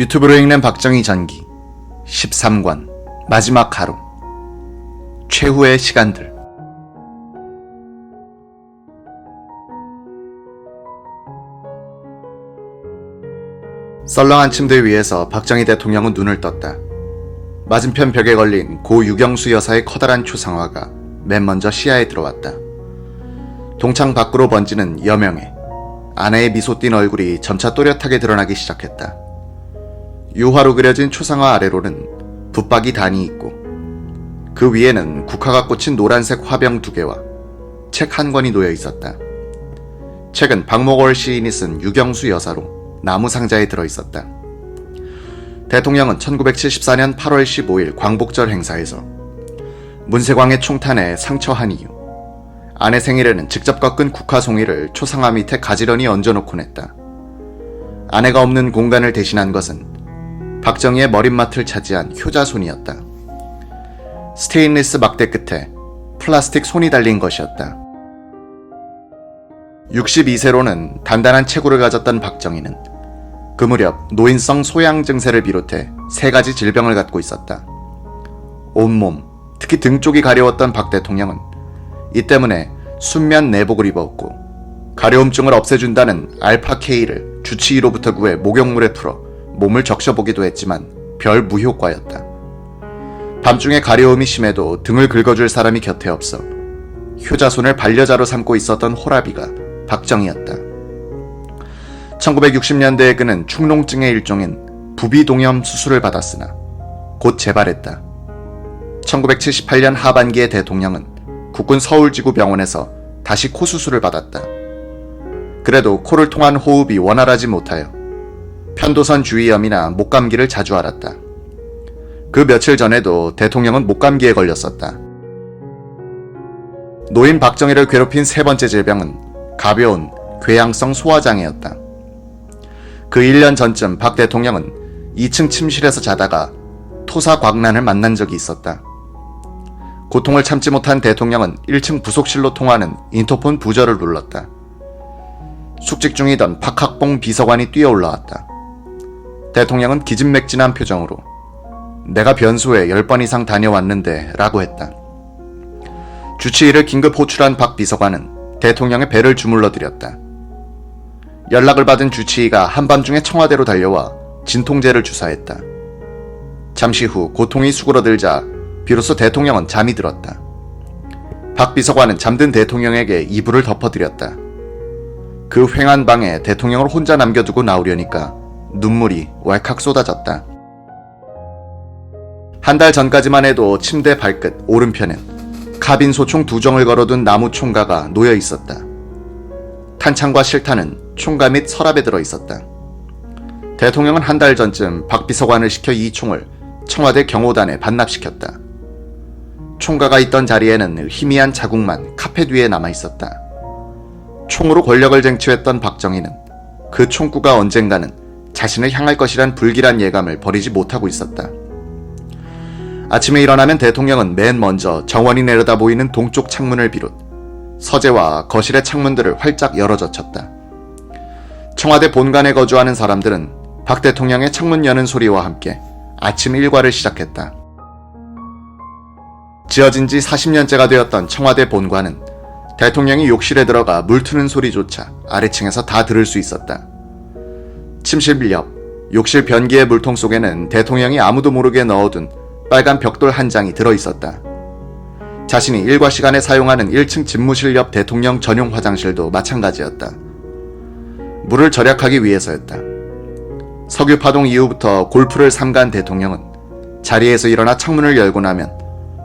유튜브로 읽는 박정희 전기 13권 마지막 하루 최후의 시간들. 썰렁한 침대 위에서 박정희 대통령은 눈을 떴다. 맞은편 벽에 걸린 고 유경수 여사의 커다란 초상화가 맨 먼저 시야에 들어왔다. 동창 밖으로 번지는 여명에 아내의 미소 띤 얼굴이 점차 또렷하게 드러나기 시작했다. 유화로 그려진 초상화 아래로는 붙박이 단이 있고 그 위에는 국화가 꽂힌 노란색 화병 2개와 책 한 권이 놓여 있었다. 책은 박목월 시인이 쓴 유경수 여사로 나무 상자에 들어있었다. 대통령은 1974년 8월 15일 광복절 행사에서 문세광의 총탄에 상처한 이후 아내 생일에는 직접 꺾은 국화 송이를 초상화 밑에 가지런히 얹어놓곤 했다. 아내가 없는 공간을 대신한 것은 박정희의 머릿맡을 차지한 효자손이었다. 스테인리스 막대 끝에 플라스틱 손이 달린 것이었다. 62세로는 단단한 체구를 가졌던 박정희는 그 무렵 노인성 소양 증세를 비롯해 3가지 질병을 갖고 있었다. 온몸, 특히 등 쪽이 가려웠던 박 대통령은 이 때문에 순면 내복을 입었고 가려움증을 없애준다는 알파-K를 주치의로부터 구해 목욕물에 풀어 몸을 적셔보기도 했지만 별 무효과였다. 밤중에 가려움이 심해도 등을 긁어줄 사람이 곁에 없어 효자손을 반려자로 삼고 있었던 호라비가 박정희였다. 1960년대에 그는 축농증의 일종인 부비동염 수술을 받았으나 곧 재발했다. 1978년 하반기에 대통령은 국군 서울지구병원에서 다시 코 수술을 받았다. 그래도 코를 통한 호흡이 원활하지 못하여 편도선 주위염이나 목감기를 자주 앓았다. 그 며칠 전에도 대통령은 목감기에 걸렸었다. 노인 박정희를 괴롭힌 3번째 질병은 가벼운 궤양성 소화장애였다. 그 1년 전쯤 박 대통령은 2층 침실에서 자다가 토사곽란을 만난 적이 있었다. 고통을 참지 못한 대통령은 1층 부속실로 통하는 인터폰 부저를 눌렀다. 숙직 중이던 박학봉 비서관이 뛰어올라왔다. 대통령은 기진맥진한 표정으로 내가 변소에 10번 이상 다녀왔는데 라고 했다. 주치의를 긴급 호출한 박 비서관은 대통령의 배를 주물러 드렸다. 연락을 받은 주치의가 한밤중에 청와대로 달려와 진통제를 주사했다. 잠시 후 고통이 수그러들자 비로소 대통령은 잠이 들었다. 박 비서관은 잠든 대통령에게 이불을 덮어드렸다. 그 휑한 방에 대통령을 혼자 남겨두고 나오려니까 눈물이 왈칵 쏟아졌다. 한 달 전까지만 해도 침대 발끝 오른편엔 카빈 소총 2정을 걸어둔 나무 총가가 놓여 있었다. 탄창과 실탄은 총가 및 서랍에 들어 있었다. 대통령은 한 달 전쯤 박 비서관을 시켜 이 총을 청와대 경호단에 반납시켰다. 총가가 있던 자리에는 희미한 자국만 카펫 위에 남아 있었다. 총으로 권력을 쟁취했던 박정희는 그 총구가 언젠가는 자신을 향할 것이란 불길한 예감을 버리지 못하고 있었다. 아침에 일어나면 대통령은 맨 먼저 정원이 내려다 보이는 동쪽 창문을 비롯 서재와 거실의 창문들을 활짝 열어젖혔다. 청와대 본관에 거주하는 사람들은 박 대통령의 창문 여는 소리와 함께 아침 일과를 시작했다. 지어진 지 40년째가 되었던 청와대 본관은 대통령이 욕실에 들어가 물 트는 소리조차 아래층에서 다 들을 수 있었다. 침실 옆 욕실 변기의 물통 속에는 대통령이 아무도 모르게 넣어둔 빨간 벽돌 한 장이 들어있었다. 자신이 일과 시간에 사용하는 1층 집무실 옆 대통령 전용 화장실도 마찬가지였다. 물을 절약하기 위해서였다. 석유 파동 이후부터 골프를 삼간 대통령은 자리에서 일어나 창문을 열고 나면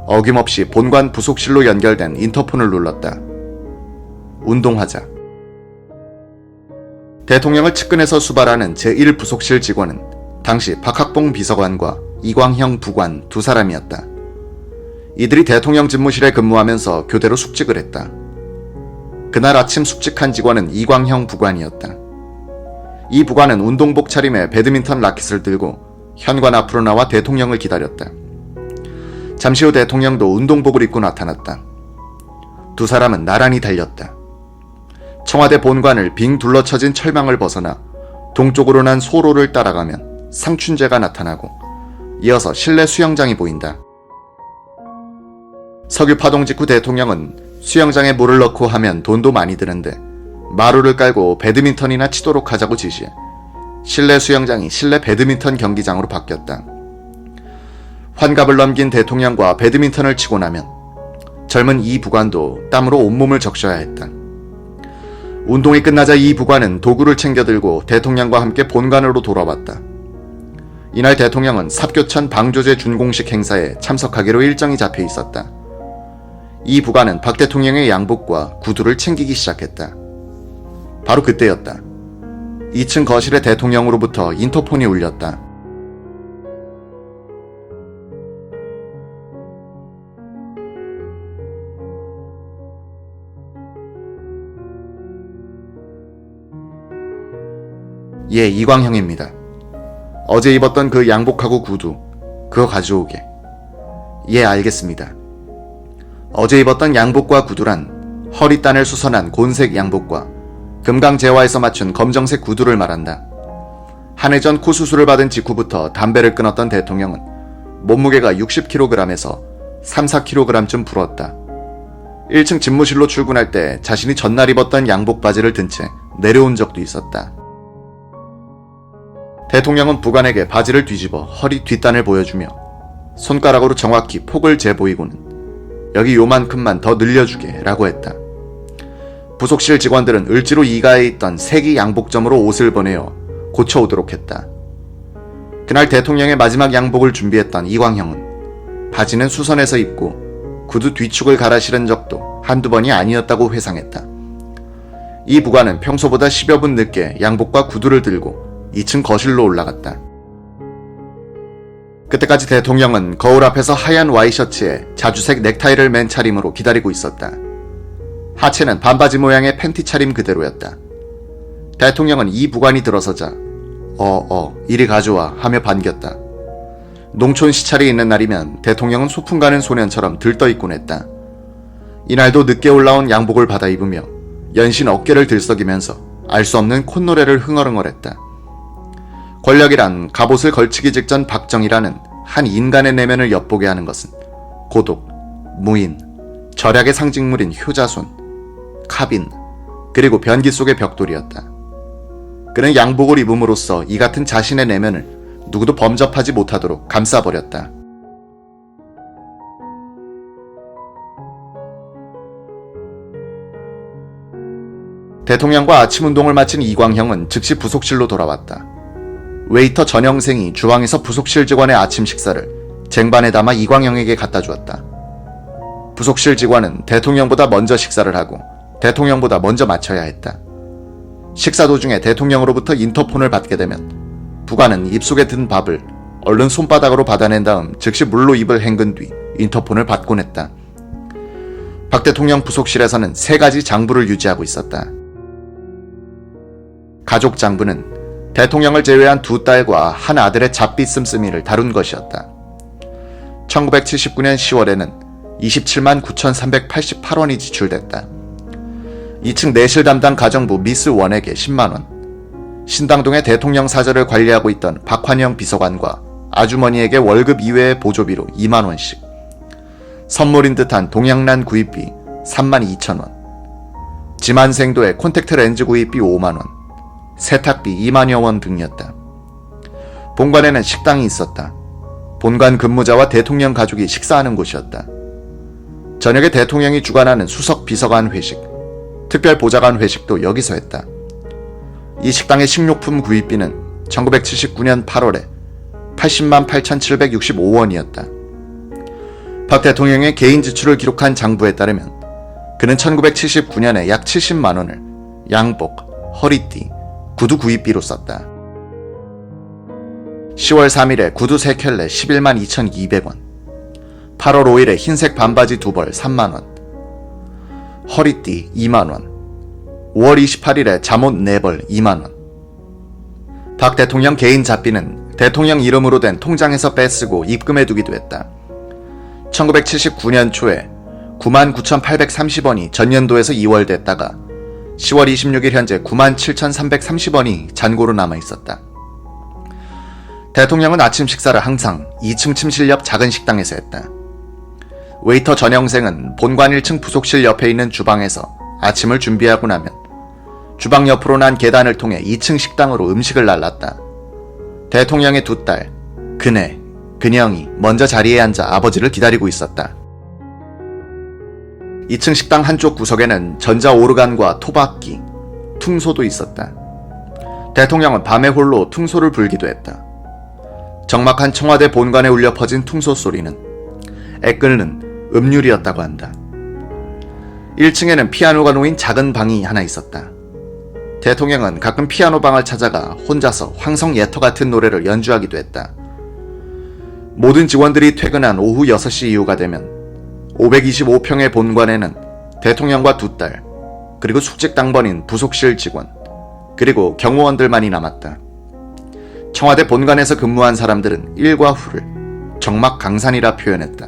어김없이 본관 부속실로 연결된 인터폰을 눌렀다. 운동하자. 대통령을 측근에서 수발하는 제1부속실 직원은 당시 박학봉 비서관과 이광형 부관 2사람이었다. 이들이 대통령 집무실에 근무하면서 교대로 숙직을 했다. 그날 아침 숙직한 직원은 이광형 부관이었다. 이 부관은 운동복 차림에 배드민턴 라켓을 들고 현관 앞으로 나와 대통령을 기다렸다. 잠시 후 대통령도 운동복을 입고 나타났다. 2사람은 나란히 달렸다. 청와대 본관을 빙 둘러쳐진 철망을 벗어나 동쪽으로 난 소로를 따라가면 상춘제가 나타나고 이어서 실내 수영장이 보인다. 석유 파동 직후 대통령은 수영장에 물을 넣고 하면 돈도 많이 드는데 마루를 깔고 배드민턴이나 치도록 하자고 지시해 실내 수영장이 실내 배드민턴 경기장으로 바뀌었다. 환갑을 넘긴 대통령과 배드민턴을 치고 나면 젊은 이 부관도 땀으로 온몸을 적셔야 했다. 운동이 끝나자 이 부관은 도구를 챙겨 들고 대통령과 함께 본관으로 돌아왔다. 이날 대통령은 삽교천 방조제 준공식 행사에 참석하기로 일정이 잡혀 있었다. 이 부관은 박 대통령의 양복과 구두를 챙기기 시작했다. 바로 그때였다. 2층 거실의 대통령으로부터 인터폰이 울렸다. 예, 이광형입니다. 어제 입었던 그 양복하고 구두, 그거 가져오게. 예, 알겠습니다. 어제 입었던 양복과 구두란 허리단을 수선한 곤색 양복과 금강제화에서 맞춘 검정색 구두를 말한다. 한 해 전 코수술을 받은 직후부터 담배를 끊었던 대통령은 몸무게가 60kg에서 3, 4kg쯤 불었다. 1층 집무실로 출근할 때 자신이 전날 입었던 양복 바지를 든 채 내려온 적도 있었다. 대통령은 부관에게 바지를 뒤집어 허리 뒷단을 보여주며 손가락으로 정확히 폭을 재보이고는 여기 요만큼만 더 늘려주게 라고 했다. 부속실 직원들은 을지로 2가에 있던 세기 양복점으로 옷을 보내어 고쳐오도록 했다. 그날 대통령의 마지막 양복을 준비했던 이광형은 바지는 수선해서 입고 구두 뒤축을 갈아 실은 적도 한두 번이 아니었다고 회상했다. 이 부관은 평소보다 10여 분 늦게 양복과 구두를 들고 2층 거실로 올라갔다. 그때까지 대통령은 거울 앞에서 하얀 와이셔츠에 자주색 넥타이를 맨 차림으로 기다리고 있었다. 하체는 반바지 모양의 팬티 차림 그대로였다. 대통령은 이 부관이 들어서자 이리 가져와 하며 반겼다. 농촌 시찰이 있는 날이면 대통령은 소풍 가는 소년처럼 들떠입곤 했다. 이날도 늦게 올라온 양복을 받아 입으며 연신 어깨를 들썩이면서 알 수 없는 콧노래를 흥얼흥얼했다. 권력이란 갑옷을 걸치기 직전 박정희라는 한 인간의 내면을 엿보게 하는 것은 고독, 무인, 절약의 상징물인 효자손, 카빈, 그리고 변기 속의 벽돌이었다. 그는 양복을 입음으로써 이 같은 자신의 내면을 누구도 범접하지 못하도록 감싸버렸다. 대통령과 아침 운동을 마친 이광형은 즉시 부속실로 돌아왔다. 웨이터 전영생이 주방에서 부속실 직원의 아침 식사를 쟁반에 담아 이광형에게 갖다 주었다. 부속실 직원은 대통령보다 먼저 식사를 하고 대통령보다 먼저 마쳐야 했다. 식사 도중에 대통령으로부터 인터폰을 받게 되면 부관은 입속에 든 밥을 얼른 손바닥으로 받아낸 다음 즉시 물로 입을 헹군 뒤 인터폰을 받곤 했다. 박 대통령 부속실에서는 3가지 장부를 유지하고 있었다. 가족 장부는 대통령을 제외한 2딸과 한 아들의 잡비 씀씀이를 다룬 것이었다. 1979년 10월에는 27만 9,388원이 지출됐다. 2층 내실 담당 가정부 미스 원에게 10만원, 신당동의 대통령 사저를 관리하고 있던 박환영 비서관과 아주머니에게 월급 이외의 보조비로 2만원씩, 선물인 듯한 동양란 구입비 3만 2천원, 지만생도의 콘택트 렌즈 구입비 5만원, 세탁비 2만여원 등이었다. 본관에는 식당이 있었다. 본관 근무자와 대통령 가족이 식사하는 곳이었다. 저녁에 대통령이 주관하는 수석 비서관 회식, 특별 보좌관 회식도 여기서 했다. 이 식당의 식료품 구입비는 1979년 8월에 80만 8,765원이었다. 박 대통령의 개인 지출을 기록한 장부에 따르면 그는 1979년에 약 70만 원을 양복, 허리띠, 구두 구입비로 썼다. 10월 3일에 구두 3켤레 11만 2,200원, 8월 5일에 흰색 반바지 2벌 3만원, 허리띠 2만원, 5월 28일에 잠옷 4벌 2만원. 박 대통령 개인 잡비는 대통령 이름으로 된 통장에서 빼쓰고 입금해두기도 했다. 1979년 초에 99,830원이 전년도에서 이월됐다가 10월 26일 현재 97,330원이 잔고로 남아있었다. 대통령은 아침 식사를 항상 2층 침실 옆 작은 식당에서 했다. 웨이터 전영생은 본관 1층 부속실 옆에 있는 주방에서 아침을 준비하고 나면 주방 옆으로 난 계단을 통해 2층 식당으로 음식을 날랐다. 대통령의 두 딸, 그네, 근영이 먼저 자리에 앉아 아버지를 기다리고 있었다. 2층 식당 한쪽 구석에는 전자오르간과 토박기, 퉁소도 있었다. 대통령은 밤에 홀로 퉁소를 불기도 했다. 적막한 청와대 본관에 울려 퍼진 퉁소 소리는 애끓는 음률이었다고 한다. 1층에는 피아노가 놓인 작은 방이 하나 있었다. 대통령은 가끔 피아노 방을 찾아가 혼자서 황성 예터 같은 노래를 연주하기도 했다. 모든 직원들이 퇴근한 오후 6시 이후가 되면 525평의 본관에는 대통령과 두 딸, 그리고 숙직 당번인 부속실 직원, 그리고 경호원들만이 남았다. 청와대 본관에서 근무한 사람들은 일과 후를 적막 강산이라 표현했다.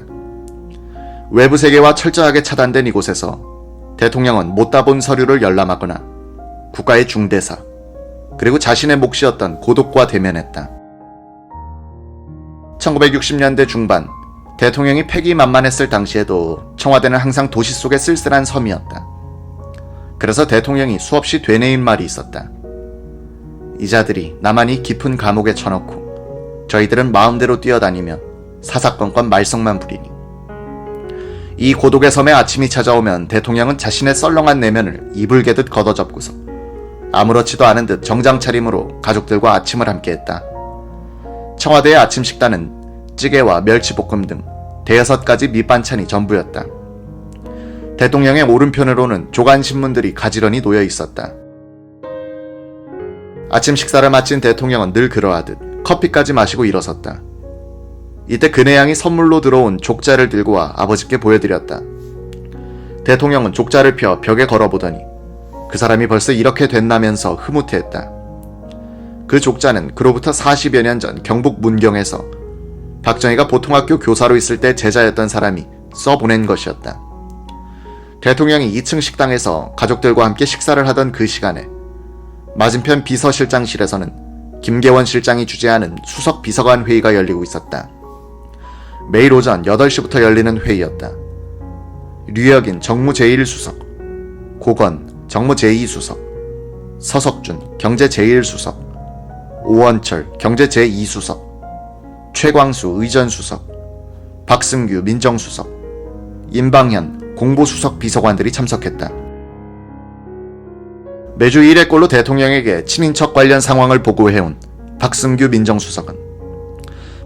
외부 세계와 철저하게 차단된 이곳에서 대통령은 못다 본 서류를 열람하거나 국가의 중대사, 그리고 자신의 몫이었던 고독과 대면했다. 1960년대 중반, 대통령이 패기만만했을 당시에도 청와대는 항상 도시 속의 쓸쓸한 섬이었다. 그래서 대통령이 수없이 되뇌인 말이 있었다. 이 자들이 나만이 깊은 감옥에 쳐넣고 저희들은 마음대로 뛰어다니며 사사건건 말썽만 부리니. 이 고독의 섬에 아침이 찾아오면 대통령은 자신의 썰렁한 내면을 이불 개듯 걷어접고서 아무렇지도 않은 듯 정장 차림으로 가족들과 아침을 함께했다. 청와대의 아침 식단은 찌개와 멸치볶음 등 5가지 밑반찬이 전부였다. 대통령의 오른편으로는 조간신문들이 가지런히 놓여 있었다. 아침 식사를 마친 대통령은 늘 그러하듯 커피까지 마시고 일어섰다. 이때 그네양이 선물로 들어온 족자를 들고 와 아버지께 보여드렸다. 대통령은 족자를 펴 벽에 걸어보더니 그 사람이 벌써 이렇게 됐나면서 흐뭇해했다. 그 족자는 그로부터 40여 년 전 경북 문경에서 박정희가 보통학교 교사로 있을 때 제자였던 사람이 써보낸 것이었다. 대통령이 2층 식당에서 가족들과 함께 식사를 하던 그 시간에 맞은편 비서실장실에서는 김계원 실장이 주재하는 수석 비서관 회의가 열리고 있었다. 매일 오전 8시부터 열리는 회의였다. 류혁인 정무 제1수석, 고건 정무 제2수석, 서석준 경제 제1수석, 오원철 경제 제2수석, 최광수 의전수석, 박승규 민정수석, 임방현 공보수석 비서관들이 참석했다. 매주 1회꼴로 대통령에게 친인척 관련 상황을 보고해온 박승규 민정수석은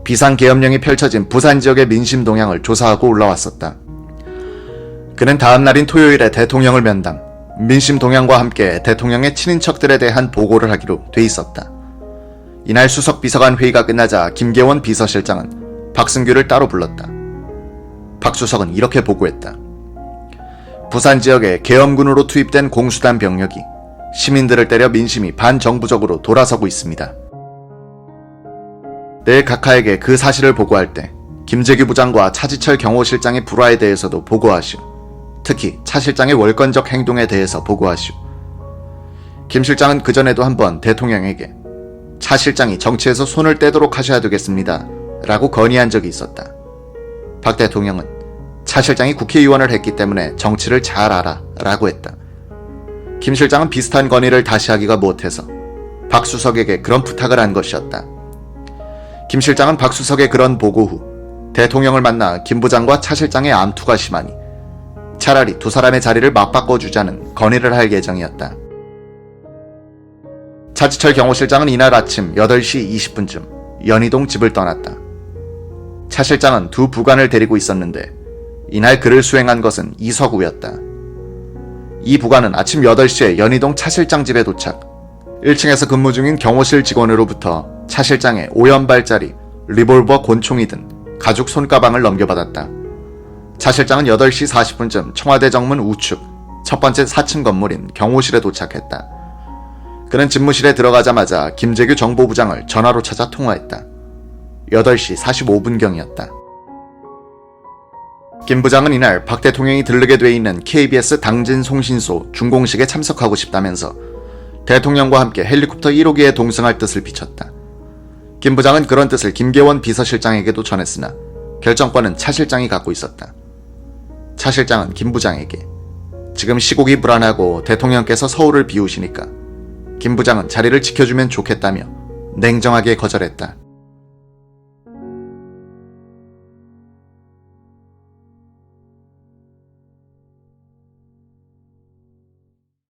비상계엄령이 펼쳐진 부산 지역의 민심 동향을 조사하고 올라왔었다. 그는 다음 날인 토요일에 대통령을 면담, 민심 동향과 함께 대통령의 친인척들에 대한 보고를 하기로 돼 있었다. 이날 수석 비서관 회의가 끝나자 김계원 비서실장은 박승규를 따로 불렀다. 박 수석은 이렇게 보고했다. 부산 지역에 계엄군으로 투입된 공수단 병력이 시민들을 때려 민심이 반정부적으로 돌아서고 있습니다. 내일 각하에게 그 사실을 보고할 때 김재규 부장과 차지철 경호실장의 불화에 대해서도 보고하시오. 특히 차 실장의 월권적 행동에 대해서 보고하시오. 김 실장은 그전에도 한번 대통령에게 차 실장이 정치에서 손을 떼도록 하셔야 되겠습니다 라고 건의한 적이 있었다. 박 대통령은 차 실장이 국회의원을 했기 때문에 정치를 잘 알아 라고 했다. 김 실장은 비슷한 건의를 다시 하기가 못해서 박 수석에게 그런 부탁을 한 것이었다. 김 실장은 박 수석의 그런 보고 후 대통령을 만나 김 부장과 차 실장의 암투가 심하니 차라리 두 사람의 자리를 맞바꿔주자는 건의를 할 예정이었다. 차지철 경호실장은 이날 아침 8시 20분쯤 연희동 집을 떠났다. 차 실장은 두 부관을 데리고 있었는데 이날 그를 수행한 것은 이서구였다. 이 부관은 아침 8시에 연희동 차 실장 집에 도착, 1층에서 근무 중인 경호실 직원으로부터 차 실장의 5연발짜리 리볼버 권총이 든 가죽 손가방을 넘겨받았다. 차 실장은 8시 40분쯤 청와대 정문 우측 첫 번째 4층 건물인 경호실에 도착했다. 그는 집무실에 들어가자마자 김재규 정보부장을 전화로 찾아 통화했다. 8시 45분경이었다. 김 부장은 이날 박 대통령이 들르게 돼 있는 KBS 당진송신소 준공식에 참석하고 싶다면서 대통령과 함께 헬리콥터 1호기에 동승할 뜻을 비쳤다. 김 부장은 그런 뜻을 김계원 비서실장에게도 전했으나 결정권은 차 실장이 갖고 있었다. 차 실장은 김 부장에게 지금 시국이 불안하고 대통령께서 서울을 비우시니까 김 부장은 자리를 지켜주면 좋겠다며 냉정하게 거절했다.